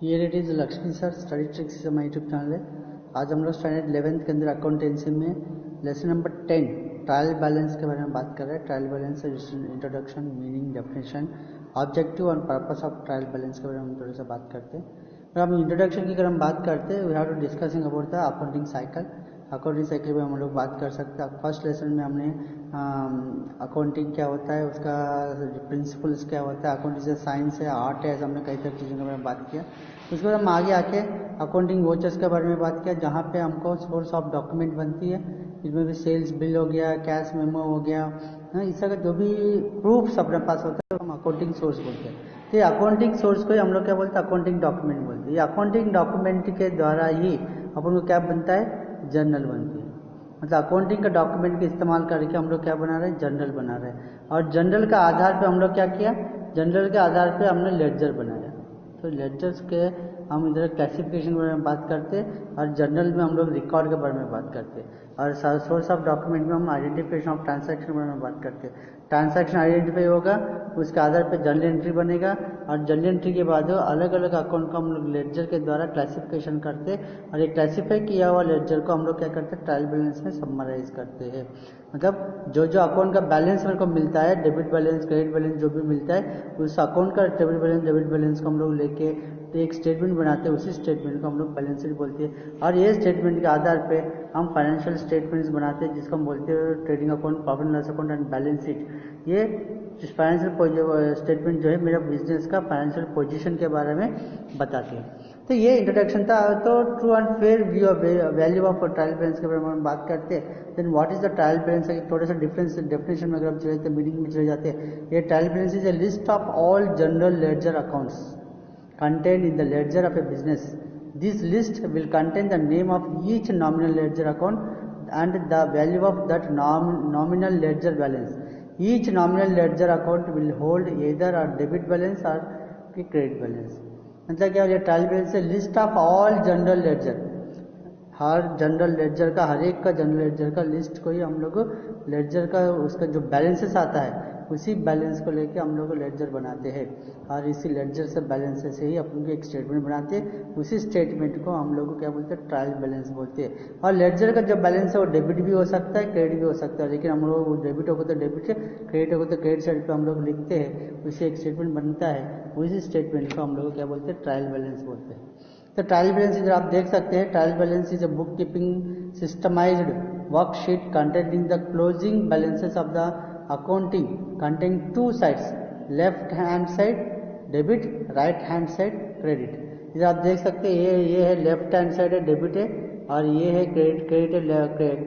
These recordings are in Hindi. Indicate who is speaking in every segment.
Speaker 1: Here it is Lakshmi sir study tricks is my YouTube channel है। आज हम लोग स्टैंडर्ड 11th के अंदर अकाउंटेंसी में लेसन नंबर 10 ट्रायल बैलेंस के बारे में बात कर रहे हैं। Trial balance introduction, meaning, definition, objective और पर्पस ऑफ ट्रायल बैलेंस के बारे में हम थोड़ा सा बात करते हैं। और हम इंट्रोडक्शन की अगर हम बात करते हैं, we have to discussing about the accounting cycle. Accounting cycle में हम लोग बात कर सकते हैं। फर्स्ट लेसन में हमने अकाउंटिंग क्या होता है, उसका प्रिंसिपल्स क्या होता है, अकाउंटिंग से साइंस है, आर्ट है, ऐसा हमने कई तरह चीज़ों के बारे में बात किया। उसके बाद हम आगे आके अकाउंटिंग वोचर्स के बारे में बात किया, जहाँ पे हमको सोर्स ऑफ डॉक्यूमेंट बनती है। इसमें भी सेल्स बिल हो गया, कैश मेमो हो गया, इस तरह का जो भी प्रूफ्स अपने पास होते हैं हम अकाउंटिंग सोर्स बोलते हैं। तो ये अकाउंटिंग सोर्स को हम लोग क्या बोलते हैं, अकाउंटिंग डॉक्यूमेंट बोलते हैं। ये अकाउंटिंग डॉक्यूमेंट के द्वारा ही अपन को क्या बनता है, जर्नल बनती है। मतलब अकाउंटिंग का डॉक्यूमेंट का इस्तेमाल करके हम लोग क्या बना रहे हैं, जर्नल बना रहे हैं। और जर्नल का आधार पे हम लोग क्या किया, जर्नल के आधार पे हमने लेडजर बनाया। तो लेडजर्स के हम इधर क्लासिफिकेशन के बारे में बात करते हैं और जर्नल में हम लोग रिकॉर्ड के बारे में बात करते हैं। और सोर्स ऑफ डॉक्यूमेंट में हम आइडेंटिफिकेशन ऑफ ट्रांजैक्शन के बारे में बात करते हैं। ट्रांजैक्शन आइडेंटिफाई होगा, उसके आधार पर जर्नल एंट्री बनेगा और जर्नल एंट्री के बाद अलग अलग अकाउंट को हम लोग लेडजर के द्वारा क्लासिफिकेशन करते हैं। और ये क्लासिफाई किया हुआ लेडजर को हम लोग क्या करते हैं, ट्रायल बैलेंस में समराइज करते हैं। मतलब जो जो अकाउंट का बैलेंस मेरे को मिलता है, डेबिट बैलेंस, क्रेडिट बैलेंस जो भी मिलता है, उस अकाउंट का डेबिट बैलेंस को हम लोग लेके एक स्टेटमेंट बनाते हैं। उसी स्टेटमेंट को हम लोग बैलेंस शीट बोलते हैं। और ये स्टेटमेंट के आधार पे हम फाइनेंशियल स्टेटमेंट्स बनाते हैं, जिसको हम बोलते हैं trading account, profit and loss account and balance sheet. ये फाइनेंशियल स्टेटमेंट जो है मेरा बिजनेस का फाइनेंशियल पोजीशन के बारे में बताती है। तो ये इंट्रोडक्शन था। तो true and fair view of value of trial balance के बारे में हम बात करते हैं। Then what is the trial balance, थोड़ा सा डिफरेंस डेफिनेशन में अगर हम चले जाते हैं, मीनिंग में चले जाते हैं। ये trial balance is a list of all general ledger accounts contained in the ledger of a business. This list will contain the name of each nominal ledger account and the value of that nominal ledger balance. Each nominal ledger account will hold either a debit balance or a credit balance. मतलब क्या है, ट्रायल बैलेंस है list of all general ledger, हर जनरल लेडजर का, हर एक का जनरल लेडजर का लिस्ट को ही हम लोग लेडजर का उसका जो बैलेंसेस आता है उसी बैलेंस को लेके हम लोग लेडजर बनाते हैं। और इसी लेडजर से बैलेंस से ही अपन को एक स्टेटमेंट बनाते हैं। उसी स्टेटमेंट को हम लोग क्या बोलते हैं, ट्रायल बैलेंस बोलते हैं। और लेडजर का जो बैलेंस है वो डेबिट भी हो सकता है, क्रेडिट भी हो सकता है। लेकिन हम लोग डेबिट होगा तो डेबिट, क्रेडिट होगा तो क्रेडिट साइड पर हम लोग लिखते हैं, उसी एक स्टेटमेंट बनता है। उसी स्टेटमेंट को हम लोग क्या बोलते हैं, ट्रायल बैलेंस बोलते हैं। तो ट्रायल बैलेंस इधर आप देख सकते हैं, trial balance is a book keeping systemised worksheet containing the closing balances of the accounting containing two sides, left hand side debit, right hand side credit. इधर आप देख सकते हैं ये है लेफ्ट हैंड साइड है डेबिट है, और ये है क्रेडिट है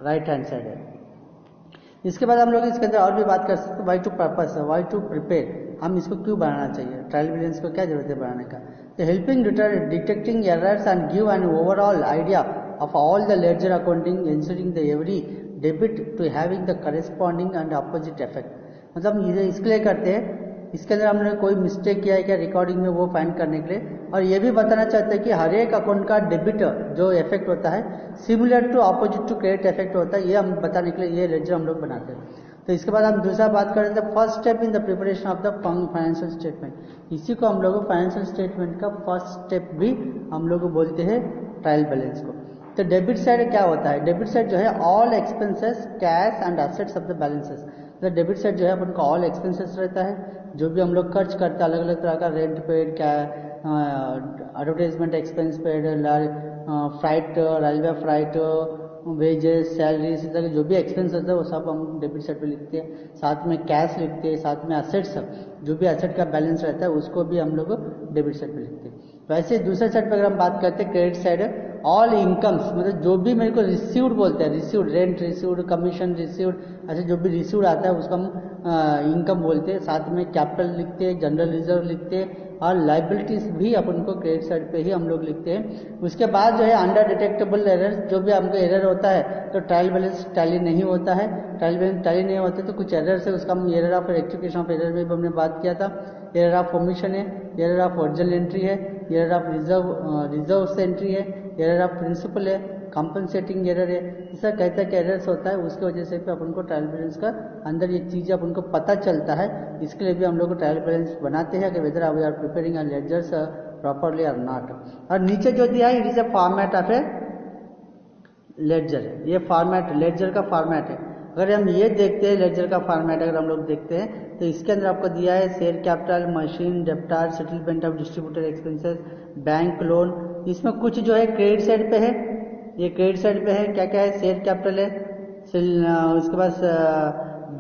Speaker 1: राइट हैंड साइड है। इसके बाद हम लोग इसके अंदर और भी बात कर सकते हैं, why to purpose, why to prepare, हम इसको क्यों बनाना चाहिए, ट्रायल बैलेंस को क्या जरूरत है बनाने का। तो helping detecting errors and give an overall idea of all the ledger accounting, inserting the every debit to having the corresponding and opposite effect. मतलब हम इसके लिए करते हैं, इसके अंदर हमने कोई मिस्टेक किया है क्या रिकॉर्डिंग में, वो फाइंड करने के लिए। और ये भी बताना चाहते हैं कि हर एक अकाउंट का डेबिट जो इफेक्ट होता है similar to opposite to credit effect होता है, ये हम बताने के लिए ये लेडजर हम लोग बनाते हैं। तो इसके बाद हम दूसरा बात करें तो first step in the preparation of the financial statement. इसी को हम लोग फाइनेंशियल स्टेटमेंट का फर्स्ट स्टेप भी हम लोग बोलते हैं ट्रायल बैलेंस को। तो डेबिट साइड क्या होता है, डेबिट साइड जो है all expenses, cash and assets of the balances. तो डेबिट साइड जो है अपन का ऑल एक्सपेंसेस रहता है, जो भी हम लोग खर्च करते हैं, अलग अलग तरह का रेंट पेड, क्या advertisement expense paid, flight, railway flight, wages, salaries, इस तरह के जो भी एक्सपेंस होता है वो सब हम डेबिट साइड पे लिखते हैं। साथ में कैश लिखते हैं, साथ में एसेट्स, जो भी एसेट का बैलेंस रहता है उसको भी हम लोग डेबिट साइड पे लिखते हैं। वैसे दूसरे साइड पर अगर हम बात करते हैं क्रेडिट साइड, ऑल इनकम्स, मतलब जो भी मेरे को रिसीव्ड बोलते हैं, received rent received, commission received, ऐसे जो भी रिसीव्ड आता है उसको हम इनकम बोलते हैं। साथ में कैपिटल लिखते हैं, जनरल रिजर्व लिखते हैं, और लाइबिलिटीज भी अपन को क्रेडिट साइड पे ही हम लोग लिखते हैं। उसके बाद जो है अंडर डिटेक्टेबल एरर्स, जो भी हमको एरर होता है तो ट्रायल बैलेंस टैली नहीं होता है, ट्रायल बैलेंस टैली नहीं होता तो कुछ एरर्स है, उसका हम error of rectification of error में भी हमने बात किया था। एरर ऑफ ओमिशन है, एरर ऑफ ओरिजिनल एंट्री है, एरर ऑफ रिजर्व से एंट्री है, एरर ऑफ प्रिंसिपल है, कंपनसेटिंग एरर है, ऐसा कहता है कि एरर्स होता है, उसकी वजह से भी अपन को ट्रायल बैलेंस का अंदर ये चीज़ें अपन को पता चलता है। इसके लिए भी हम लोग ट्रायल बैलेंस बनाते हैं कि whether we are preparing ledgers properly और नॉट। और नीचे जो दिया है it is a format of a ledger, ये फॉर्मेट लेजर का फॉर्मेट है। अगर हम ये देखते हैं लेजर का फॉर्मेट अगर हम लोग देखते हैं तो इसके अंदर आपको दिया है share capital, machine, debtor, settlement of distributor expenses, bank loan. इसमें कुछ जो है क्रेडिट साइड पे है, ये क्रेडिट साइड पे है, क्या क्या है, शेयर कैपिटल है, उसके पास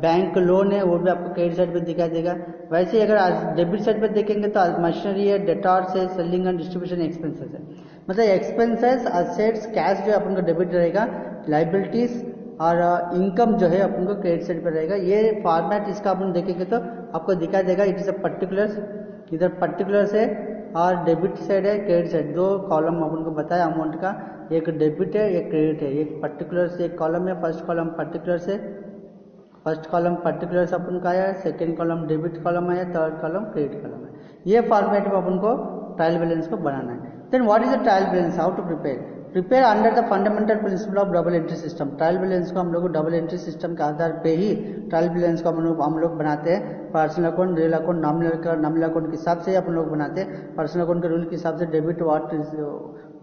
Speaker 1: बैंक लोन है, वो भी आपको क्रेडिट साइड पे दिखा देगा। वैसे अगर डेबिट साइड पे देखेंगे तो मशीनरी है, डेटार्स है, सेलिंग एंड डिस्ट्रीब्यूशन एक्सपेंसेस है। मतलब एक्सपेंसेस, असेट्स, कैश जो है अपन को डेबिट रहेगा, लाइबिलिटीज और इनकम जो है अपन को क्रेडिट साइड पर रहेगा। ये फॉर्मेट इसका अपन देखेंगे तो आपको दिखा देगा इट इज अ पर्टिकुलर्स, इधर पर्टिकुलर्स है और डेबिट साइड है, क्रेडिट साइड, दो कॉलम अपन को बताया अमाउंट का, एक डेबिट है एक क्रेडिट है। एक पर्टिकुलर्स एक कॉलम है, फर्स्ट कॉलम पर्टिकुलर्स है, फर्स्ट कॉलम पर्टिकुलर्स अपन का आया, सेकेंड कॉलम डेबिट कॉलम आया, थर्ड कॉलम क्रेडिट कॉलम है। ये फॉर्मेट में अपन को ट्रायल बैलेंस को बनाना है। Then what is the trial balance, how to prepare under the fundamental principle of double entry system. Trial balance को हम लोग डबल एंट्री सिस्टम के आधार पे ही ट्रायल बैलेंस को हम लोग बनाते हैं। Personal account, real account, nominal account के हिसाब से अपन लोग बनाते हैं। पर्सनल अकाउंट के रूल के हिसाब से डेबिट व्हाट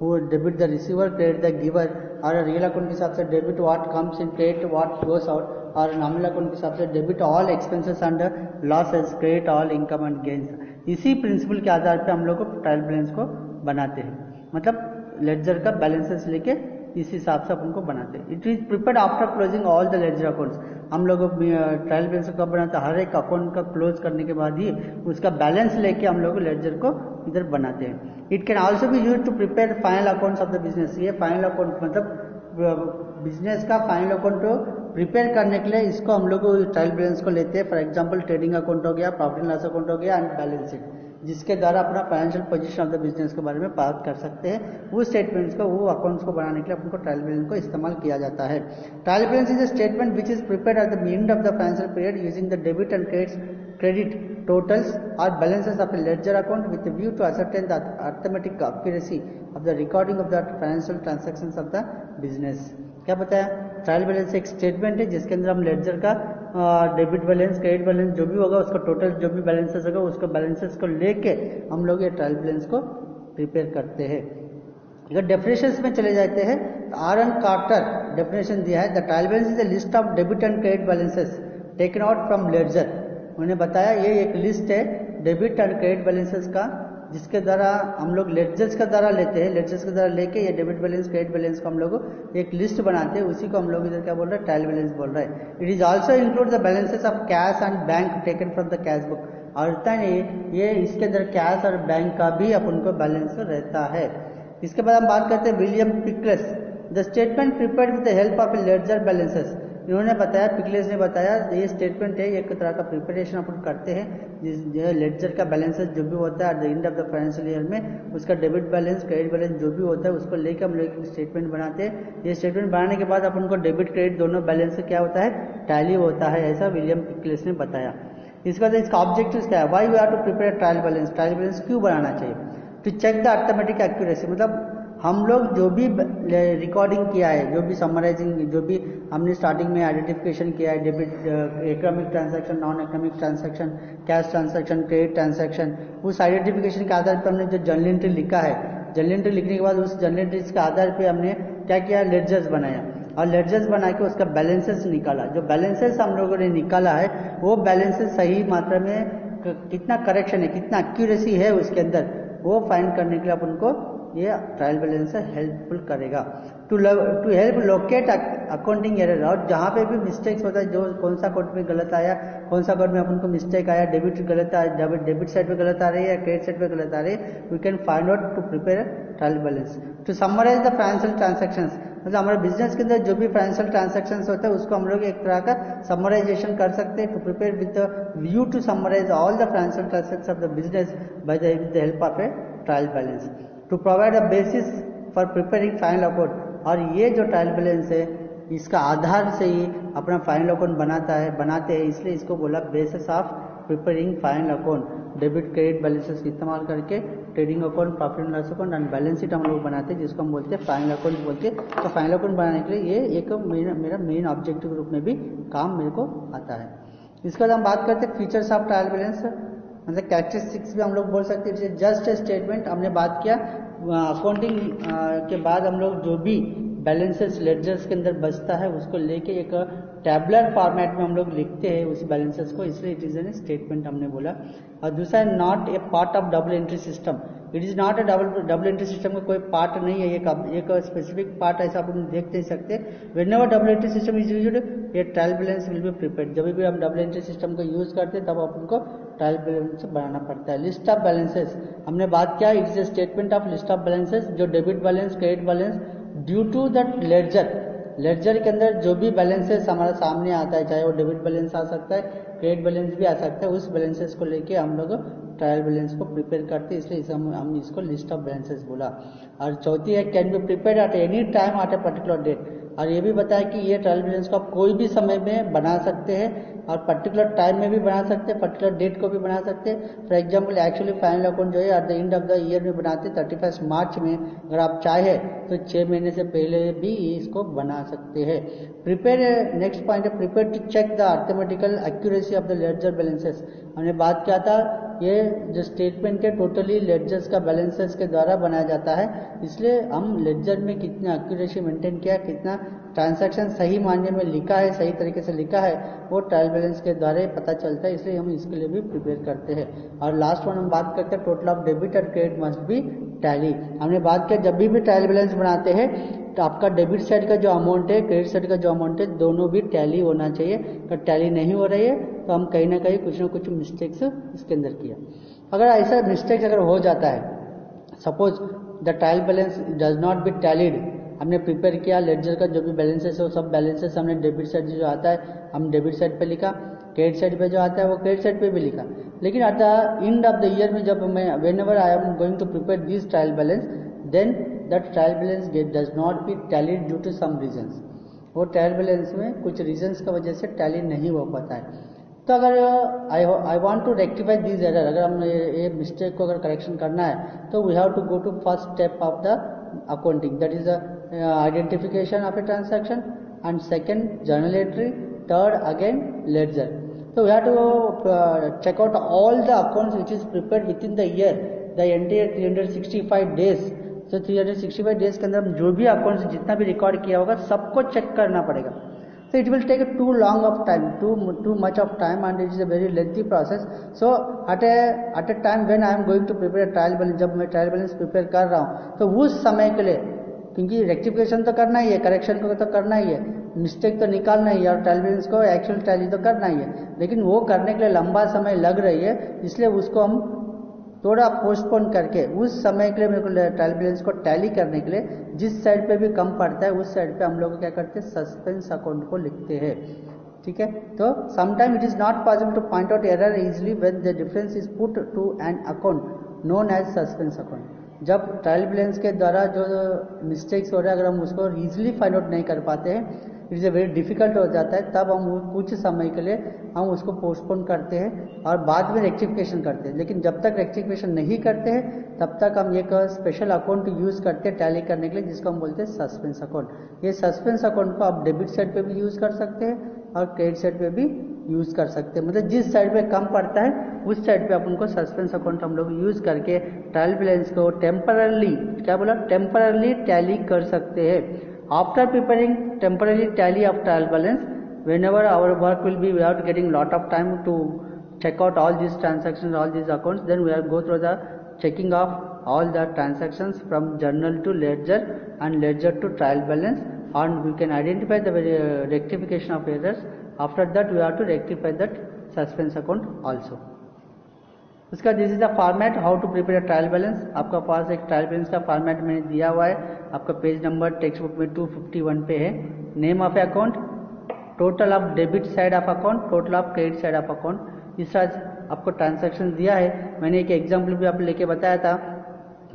Speaker 1: वो debit the receiver, credit the giver, और रियल अकाउंट के हिसाब से debit what comes in, credit what goes out, और नॉमिनल अकाउंट के हिसाब से debit all expenses and losses, credit all income and gains. इसी प्रिंसिपल के आधार पे हम लोग को ट्रायल बैलेंस को बनाते हैं, मतलब लेडजर का बैलेंसेस लेके इस हिसाब से अपन को बनाते हैं। It is prepared after closing all the ledger accounts. हम लोग ट्रायल बैलेंस कब बनाते हैं, हर एक अकाउंट का क्लोज करने के बाद ही उसका बैलेंस लेके हम लोग लेडजर को इधर बनाते हैं। It can also be use to prepare final accounts of the business. ये फाइनल अकाउंट मतलब बिजनेस का फाइनल अकाउंट को प्रिपेयर करने के लिए इसको हम लोग ट्रायल बैलेंस को लेते हैं। फॉर एग्जांपल ट्रेडिंग अकाउंट हो गया, प्रॉफिट एंड लॉस अकाउंट हो गया एंड बैलेंस शीट, जिसके द्वारा अपना financial position of the business के बारे में बात कर सकते हैं। वो स्टेटमेंट्स को, वो अकाउंट्स को बनाने के लिए अपन को ट्रायल बैलेंस को इस्तेमाल किया जाता है। Trial balance is a statement which is prepared eight the end of the financial period using the debit and credit totals or balances of a ledger account with a view to ascertain the arithmetic accuracy of the recording of the financial transactions of the business। क्या बताया, ट्रायल बैलेंस एक स्टेटमेंट है जिसके अंदर हम लेडजर का डेबिट बैलेंस, क्रेडिट बैलेंस जो भी होगा उसका टोटल जो भी बैलेंसेस होगा उसको बैलेंसेस को लेके हम लोग ये ट्रायल बैलेंस को प्रिपेयर करते हैं। अगर डेफिनेशंस में चले जाते हैं तो आरन कार्टर डेफिनेशन दिया है, the trial balance is a list of debit and credit balances taken out from ledger. उन्होंने बताया ये एक लिस्ट है डेबिट एंड क्रेडिट बैलेंसेस का, जिसके द्वारा हम लोग लेडजर्स का द्वारा लेते हैं, लेडजर्स के द्वारा लेके ये डेबिट बैलेंस क्रेडिट बैलेंस को हम लोग एक लिस्ट बनाते हैं, उसी को हम लोग इधर क्या बोल रहे हैं, ट्रायल बैलेंस बोल रहे हैं। It is also include the balances of cash and bank taken from the cash book. और रहता है ये इसके अंदर कैश और बैंक का भी अपन को बैलेंस रहता है। इसके बाद हम बात करते हैं William Pickles, the statement prepared with the help of a ledger balances. इन्होंने बताया, पिकलेस ने बताया, ये स्टेटमेंट है एक तरह का प्रिपरेशन अपन करते हैं जिस लेडजर का बैलेंसेस जो भी होता है eight the end of the financial year में, उसका डेबिट बैलेंस क्रेडिट बैलेंस जो भी होता है उसको लेकर हम लोग स्टेटमेंट बनाते हैं। ये स्टेटमेंट बनाने के बाद अपन को डेबिट क्रेडिट दोनों बैलेंस क्या होता है, टैली होता है, ऐसा विलियम पिकलेस ने बताया। इसका ऑब्जेक्टिव क्या है, why we are to prepare trial balance. Trial balance क्यों बनाना चाहिए, to check the arithmetic accuracy, मतलब हम लोग जो भी रिकॉर्डिंग किया है, जो भी समराइजिंग, जो भी हमने स्टार्टिंग में आइडेंटिफिकेशन किया है, debit, economic transaction, non economic transaction, cash transaction, credit transaction, उस आइडेंटिफिकेशन के आधार पर हमने जो जर्नल एंट्री लिखा है, जर्नल एंट्री लिखने के बाद उस जर्नल एंट्रीज के आधार पर हमने क्या किया, लेडजर्स बनाया और लेडजर्स बना के उसका बैलेंसेस निकाला। जो बैलेंसेस हम लोगों ने निकाला है वो बैलेंसेस सही मात्रा में कितना करेक्शन है, कितना एक्यूरेसी है उसके अंदर, वो फाइंड करने के लिए अपन को ये ट्रायल बैलेंस हेल्पफुल करेगा। To help locate accounting error, और जहाँ पे भी मिस्टेक्स होता है, जो कौन सा अकाउंट में गलत आया, कौन सा अकाउंट में अपन को मिस्टेक आया, डेबिट गलत आया, डेबिट साइड पे गलत आ रही है या क्रेडिट साइड पे गलत आ रही है, we can find out to prepare trial balance. To summarise the financial transactions, मतलब हमारे बिजनेस के अंदर जो भी फाइनेंशियल ट्रांसैक्शंस होता है उसको हम लोग एक तरह का समराइजेशन कर सकते हैं। To prepare with the view to summarise all the financial transactions of the business by the help of a trial balance. To provide a basis for preparing final account, और ये जो ट्रायल बैलेंस है इसका आधार से ही अपना फाइनल अकाउंट बनाते हैं, इसलिए इसको बोला basis of preparing final account debit credit balances का इस्तेमाल करके trading account, profit and loss account and balance sheet हम लोग बनाते हैं, जिसको हम बोलते हैं फाइनल अकाउंट बोलते हैं। तो फाइनल अकाउंट बनाने के लिए ये एक मेरा मेन ऑब्जेक्टिव के रूप में भी काम मेरे को आता है। इसके बाद हम बात करते हैं फीचर्स ऑफ ट्रायल बैलेंस, मतलब कैरेक्टरिस्टिक्स भी हम लोग बोल सकते हैं। जस्ट ए स्टेटमेंट हमने बात किया, अकाउंटिंग के बाद हम लोग जो भी बैलेंसेस लेडजर्स के अंदर बचता है उसको लेके एक टैबुलर फॉर्मेट में हम लोग लिखते हैं उस बैलेंसेस को, इसलिए इट इज एन स्टेटमेंट हमने बोला। और दूसरा है not a part of double entry system, it is not A double entry system का कोई पार्ट नहीं है, एक स्पेसिफिक पार्ट ऐसा अपन देख नहीं सकते। Whenever double entry system is used ये trial balance will be prepared, जब भी हम डबल एंट्री सिस्टम को यूज करते हैं तब अपन को ट्रायल बैलेंस बनाना पड़ता है। लिस्ट ऑफ बैलेंसेस हमने बात किया, it is a statement of list of balances, जो debit balance credit balance due to that ledger के अंदर जो भी बैलेंसेस हमारा सामने आता है, चाहे वो डेबिट बैलेंस आ सकता है, क्रेडिट बैलेंस भी आ सकता है, उस बैलेंसेस को लेके हम लोग ट्रायल बैलेंस को प्रिपेयर करते हैं, इसलिए हम इसको लिस्ट ऑफ बैलेंसेस बोला। और चौथी है can be prepared at any time at a particular date, और ये भी बताया कि ये ट्रायल बैलेंस को आप कोई भी समय में बना सकते हैं और पर्टिकुलर टाइम में भी बना सकते हैं, पर्टिकुलर डेट को भी बना सकते हैं। For example actually final account जो है eight the end of the year में बनाते हैं 31 मार्च में, अगर आप चाहे तो 6 महीने से पहले भी इसको बना सकते हैं। प्रिपेयर, नेक्स्ट पॉइंट है prepare to check the arithmetical accuracy of the ledger balances. हमने बात किया था ये जो स्टेटमेंट है टोटली लेडजर्स का बैलेंसेस के द्वारा बनाया जाता है, इसलिए हम लेडजर में कितना एक्यूरेसी मेंटेन किया, कितना ट्रांजैक्शन सही मायने में लिखा है, सही तरीके से लिखा है, वो ट्रायल बैलेंस के द्वारा ही पता चलता है, इसलिए हम इसके लिए भी प्रिपेयर करते हैं। और लास्ट वन हम बात करते हैं टोटल ऑफ डेबिट और क्रेडिट मस्ट बी टैली। हमने बात किया जब भी ट्रायल बैलेंस बनाते हैं तो आपका डेबिट साइड का जो अमाउंट है, क्रेडिट साइड का जो अमाउंट है, दोनों भी टैली होना चाहिए। अगर टैली नहीं हो रही है तो हम कहीं ना कहीं कुछ ना कुछ मिस्टेक्स इसके अंदर किया। अगर ऐसा मिस्टेक्स अगर हो जाता है, suppose the trial balance does not be tallied, हमने प्रिपेयर किया लेडजर का जो भी बैलेंसेस है वो सब बैलेंसेस हमने डेबिट साइड जो आता है हम डेबिट साइड पे लिखा, क्रेडिट साइड पे जो आता है वो क्रेडिट साइड पे भी लिखा, लेकिन at the end of the year में जब मैं whenever I am going to prepare this trial balance, then that trial balance does not be tallied due to some reasons, वो ट्रायल बैलेंस में कुछ रीजंस की वजह से टैली नहीं हो पाता है। तो अगर I want to rectify this error, अगर हम ये मिस्टेक को अगर करेक्शन करना है तो we have to go to first step of the accounting, that is identification of a transaction, and second journal entry, third again ledger. So we have to check out all the accounts which is prepared within the year, the entire 365 days. So 365 days के अंदर जो भी अकाउंट्स जितना भी रिकॉर्ड किया होगा सबको चेक करना पड़ेगा। So it will take too long of time, too much of time, and it is a very lengthy process. So at a time when I am going to prepare a trial balance, जब मैं ट्रायल बैलेंस प्रिपेयर कर रहा हूँ तो उस समय के लिए, क्योंकि रेक्टिफिकेशन तो करना ही है, करेक्शन को तो करना ही है, मिस्टेक तो निकालना ही है, और ट्रायल बैलेंस को एक्चुअल टैली तो करना ही है, लेकिन वो करने के लिए लंबा समय लग रही है, इसलिए उसको हम थोड़ा पोस्टपोन करके उस समय के लिए मेरे को ट्रायल बैलेंस को टैली करने के लिए जिस साइड पे भी कम पड़ता है उस साइड पे हम लोग क्या करते हैं, सस्पेंस अकाउंट को लिखते हैं। ठीक है, तो sometime it is not possible to point out error easily when the difference is put to an account known as suspense account. जब ट्रायल बैलेंस के द्वारा जो मिस्टेक्स हो रहे हैं अगर हम उसको इजीली फाइंड आउट नहीं कर पाते हैं, इट इज़ वेरी डिफिकल्ट हो जाता है, तब हम कुछ समय के लिए हम उसको पोस्टपोन करते हैं और बाद में रेक्टिफिकेशन करते हैं। लेकिन जब तक रेक्टिफिकेशन नहीं करते हैं तब तक हम एक स्पेशल अकाउंट यूज़ करते हैं टैली करने के लिए, जिसको हम बोलते हैं सस्पेंस अकाउंट। ये सस्पेंस अकाउंट को आप डेबिट साइड पे भी यूज़ कर सकते हैं और क्रेडिट साइड पे भी यूज़ कर सकते हैं, मतलब जिस साइड पे कम पड़ता है उस साइड पे अपन को सस्पेंस अकाउंट हम लोग यूज़ करके ट्रायल बैलेंस को टेम्पररली, क्या बोला, टेम्पररली टैली कर सकते हैं। After preparing temporary tally of trial balance, whenever our work will be without getting lot of time to check out all these transactions, all these accounts, then we will go through the checking of all the transactions from journal to ledger and ledger to trial balance, and we can identify the rectification of errors. After that, we have to rectify that suspense account also. उसका this is the format how to prepare a trial balance. आपका पास एक ट्रायल बैलेंस का फॉर्मेट मैंने दिया हुआ है, आपका पेज नंबर टेक्स्ट बुक में 251 पे है। Name of account, total of debit side of account, total of credit side of account, इस तरह आपको ट्रांसैक्शन दिया है। मैंने एक एग्जाम्पल भी आप लेके बताया था,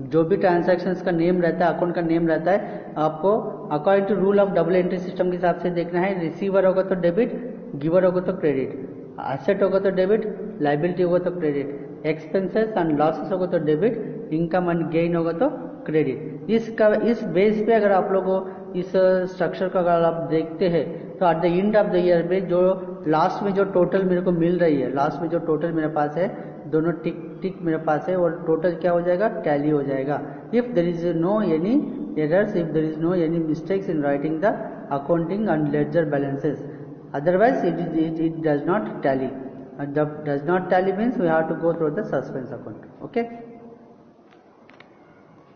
Speaker 1: जो भी ट्रांसैक्शंस का नेम रहता है, अकाउंट का नेम रहता है, आपको according to rule of double entry system के हिसाब से देखना है। रिसीवर होगा तो डेबिट, गिवर होगा तो क्रेडिट। एसेट होगा तो डेबिट, लाइबिलिटी होगा तो क्रेडिट, एक्सपेंसेस एंड लॉसेस होगा तो डेबिट, इनकम एंड गेन होगा तो क्रेडिट। इस बेस पे अगर आप लोगों इस स्ट्रक्चर का अगर आप देखते हैं तो eight the end of the year में जो लास्ट में जो टोटल मेरे को मिल रही है, लास्ट में जो टोटल मेरे पास है, दोनों टिक टिक मेरे पास है, और टोटल क्या हो जाएगा, टैली हो जाएगा। If there is no any errors, if there is no any mistakes in writing the accounting and ledger balances, otherwise it does not tally, and does not tally means we have to go through the suspense account. Okay.